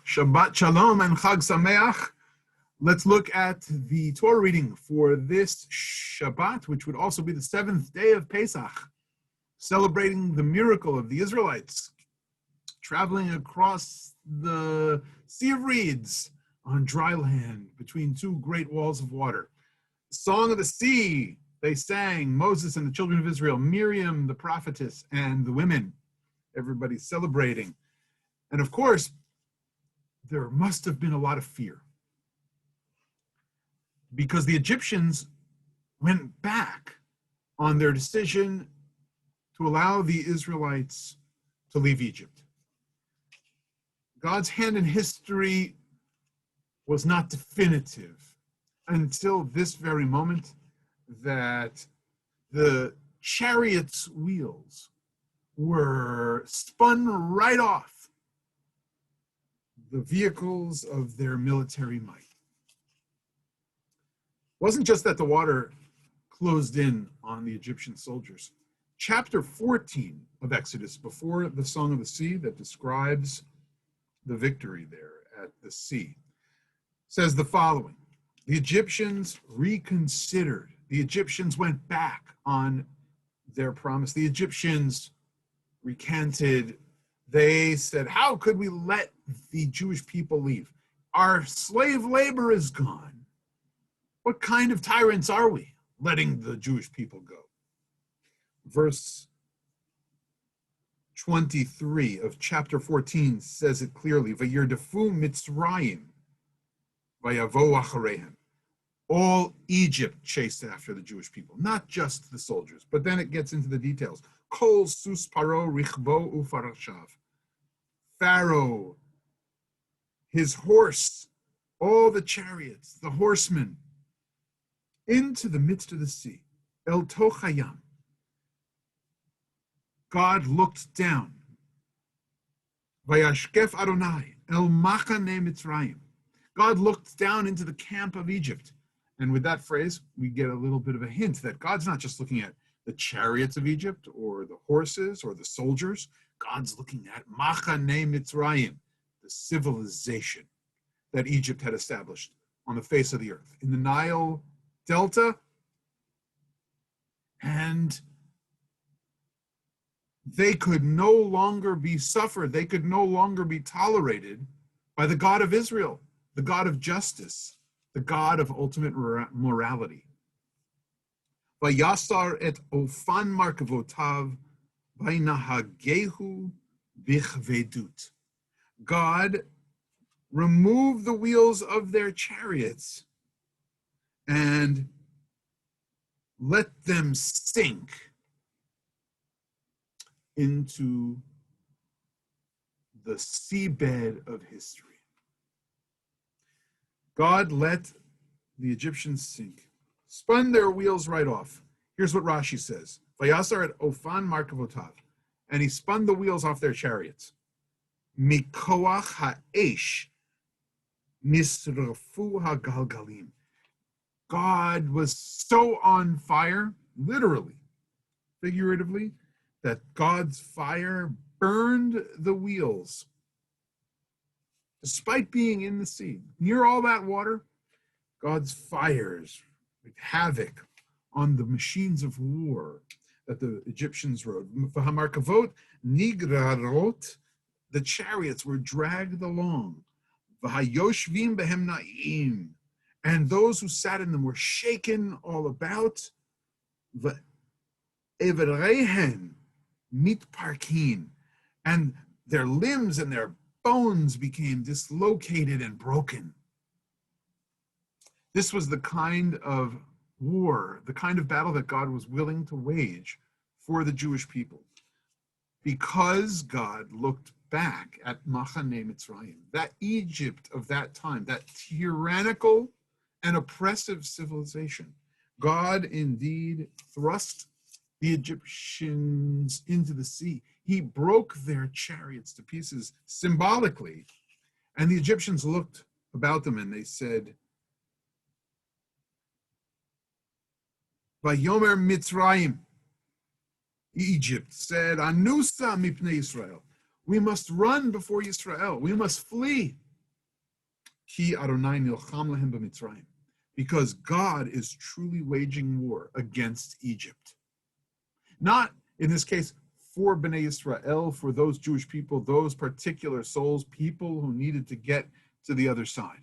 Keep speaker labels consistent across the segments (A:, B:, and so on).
A: Shabbat Shalom and Chag Sameach. Let's look at the Torah reading for this Shabbat, which would also be the seventh day of Pesach, celebrating the miracle of the Israelites traveling across the Sea of Reeds on dry land between two great walls of water. The Song of the Sea, they sang, Moses and the children of Israel, Miriam, the prophetess, and the women. Everybody's celebrating. And of course, there must have been a lot of fear, because the Egyptians went back on their decision to allow the Israelites to leave Egypt. God's hand in history was not definitive until this very moment, that the chariot's wheels were spun right off the vehicles of their military might. It wasn't just that the water closed in on the Egyptian soldiers. Chapter 14 of Exodus, before the Song of the Sea that describes the victory there at the sea, says the following: the Egyptians reconsidered. The Egyptians went back on their promise. The Egyptians recanted. They said, how could we let the Jewish people leave? Our slave labor is gone. What kind of tyrants are we, letting the Jewish people go? Verse 23 of chapter 14 says it clearly. Vayirdefu Mitzrayim, vayavo achareihem. All Egypt chased after the Jewish people, not just the soldiers. But then it gets into the details. Kol sus paro richbo ufarashav. Pharaoh, his horse, all the chariots, the horsemen, into the midst of the sea. El tochayam. God looked down. Vayashkef Adonai el machane Mitzrayim. God looked down into the camp of Egypt. And with that phrase, we get a little bit of a hint that God's not just looking at the chariots of Egypt or the horses or the soldiers. God's looking at Machane Mitzrayim, the civilization that Egypt had established on the face of the earth, in the Nile Delta. And they could no longer be suffered. They could no longer be tolerated by the God of Israel, the God of justice, the God of ultimate morality. Vayasar et ofan markavotav vaynahagehu bichvedut. God removed the wheels of their chariots and let them sink into the seabed of history. God let the Egyptians sink, spun their wheels right off. Here's what Rashi says. Vayasar et ofan markavotav. And he spun the wheels off their chariots. Mikoach ha'esh nisrafu ha'galgalim. God was so on fire, literally, figuratively, that God's fire burned the wheels. Despite being in the sea, near all that water, God's fires wreaked havoc on the machines of war that the Egyptians rode. V'hamarkavot nigrarot, the chariots were dragged along. V'hayoshvim behem na'im, and those who sat in them were shaken all about. V'everehen mitparkin, and their limbs and their bones became dislocated and broken. This was the kind of war, the kind of battle that God was willing to wage for the Jewish people, because God looked back at Machane Mitzrayim, that Egypt of that time, that tyrannical and oppressive civilization. God indeed thrust the Egyptians into the sea. He broke their chariots to pieces symbolically, and the Egyptians looked about them and they said, Vayomer Mitzrayim, Egypt said, Anusa mipnei Israel. We must run before Israel. We must flee Ki Adonai nilcham lahem b'Mitzrayim, because God is truly waging war against Egypt. Not, in this case, for Bnei Israel, for those Jewish people, those particular souls, people who needed to get to the other side.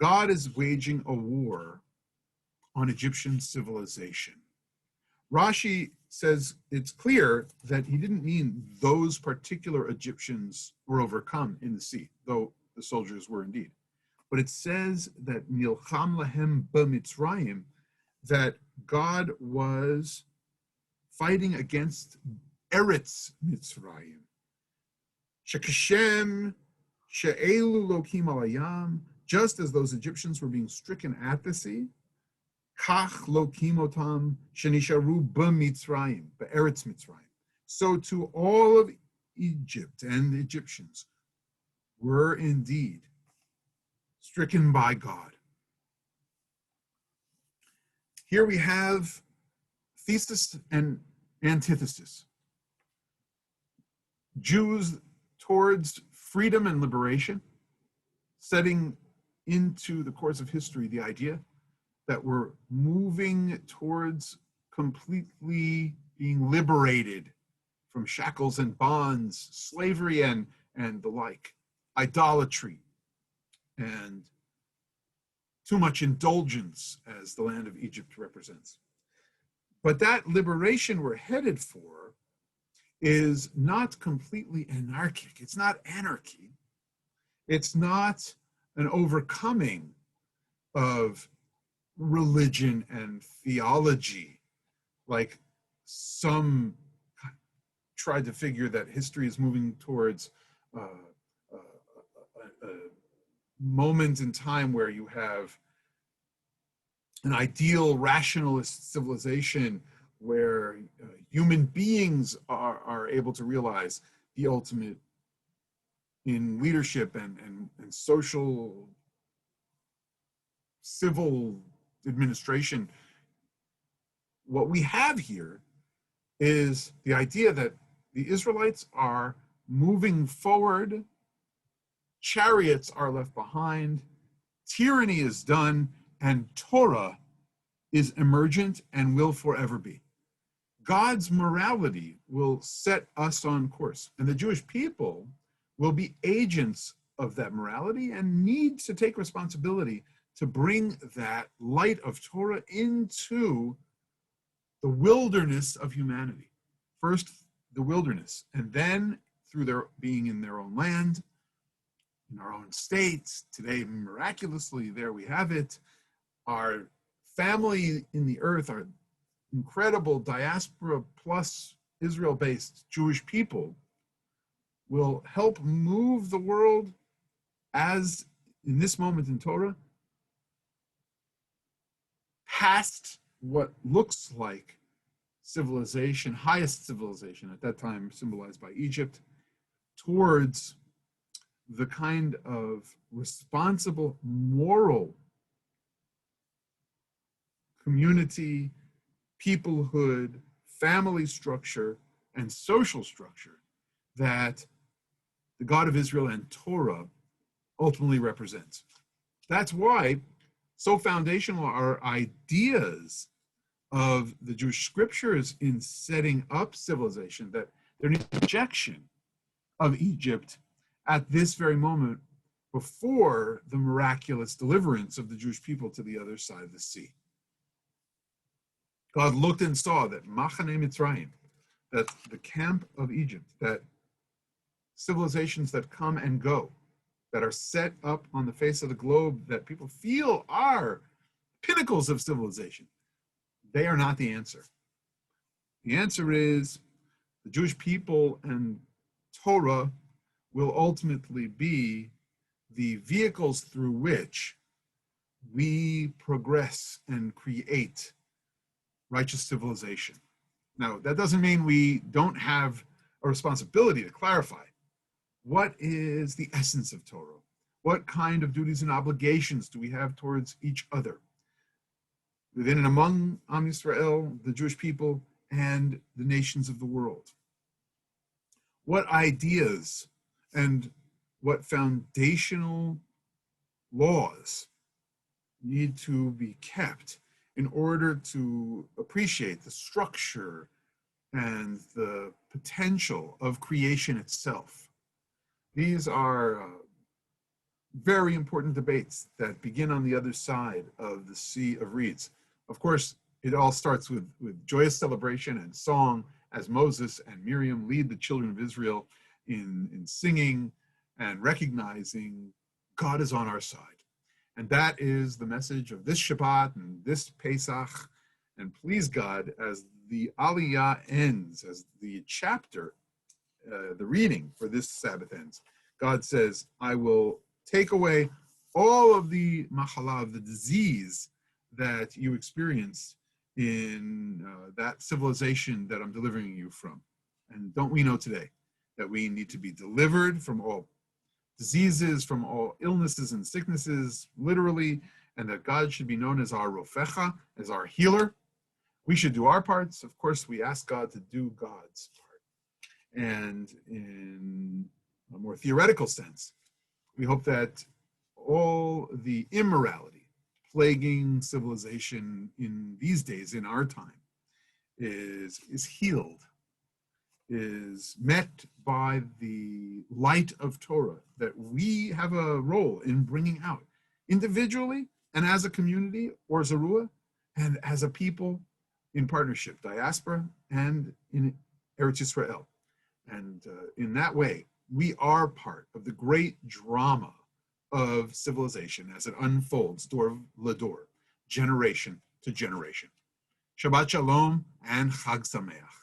A: God is waging a war on Egyptian civilization. Rashi says it's clear that he didn't mean those particular Egyptians were overcome in the sea, though the soldiers were indeed. But it says that nilcham lahem b'Mitzrayim, that God was fighting against Eretz Mitzrayim. Shekashem she'elu lokim alayam, just as those Egyptians were being stricken at the sea, kach lokim otam shenisharu b'Mitzrayim, be'eretz Mitzrayim. So to all of Egypt and the Egyptians were indeed stricken by God. Here we have thesis and antithesis. Jews towards freedom and liberation, setting into the course of history the idea that we're moving towards completely being liberated from shackles and bonds, slavery and the like, idolatry, and too much indulgence, as the land of Egypt represents. But that liberation we're headed for is not completely anarchic. It's not anarchy. It's not an overcoming of religion and theology, like some tried to figure that history is moving towards a moment in time where you have an ideal rationalist civilization where human beings are able to realize the ultimate in leadership and social civil administration. What we have here is the idea that the Israelites are moving forward, chariots are left behind, tyranny is done, and Torah is emergent and will forever be. God's morality will set us on course, and the Jewish people will be agents of that morality and need to take responsibility to bring that light of Torah into the wilderness of humanity. First, the wilderness, and then through their being in their own land, in our own states. Today, miraculously, there we have it. Our family in the earth, our incredible diaspora plus Israel-based Jewish people will help move the world as in this moment in Torah past what looks like civilization, highest civilization at that time symbolized by Egypt, towards the kind of responsible moral community, peoplehood, family structure, and social structure that the God of Israel and Torah ultimately represents. That's why so foundational are ideas of the Jewish scriptures in setting up civilization, that there needs rejection of Egypt at this very moment before the miraculous deliverance of the Jewish people to the other side of the sea. God looked and saw that Machane Mitzrayim, that the camp of Egypt, that civilizations that come and go, that are set up on the face of the globe, that people feel are pinnacles of civilization, they are not the answer. The answer is the Jewish people and Torah will ultimately be the vehicles through which we progress and create righteous civilization. Now, that doesn't mean we don't have a responsibility to clarify what is the essence of Torah? What kind of duties and obligations do we have towards each other? Within and among Am Yisrael, the Jewish people, and the nations of the world. What ideas and what foundational laws need to be kept in order to appreciate the structure and the potential of creation itself. These are very important debates that begin on the other side of the Sea of Reeds. Of course, it all starts with joyous celebration and song as Moses and Miriam lead the children of Israel in singing and recognizing God is on our side. And that is the message of this Shabbat and this Pesach. And please God, as the Aliyah ends, as the chapter, the reading for this Sabbath ends, God says, I will take away all of the mahala, the disease that you experienced in that civilization that I'm delivering you from. And don't we know today that we need to be delivered from all diseases, from all illnesses and sicknesses, literally, and that God should be known as our Rofecha, as our healer. We should do our parts. Of course, we ask God to do God's part. And in a more theoretical sense, we hope that all the immorality plaguing civilization in these days, in our time, is healed, is met by the light of Torah that we have a role in bringing out individually and as a community or Zarua and as a people in partnership, diaspora and in Eretz Yisrael. And in that way, we are part of the great drama of civilization as it unfolds door lador, generation to generation. Shabbat Shalom and Chag Sameach.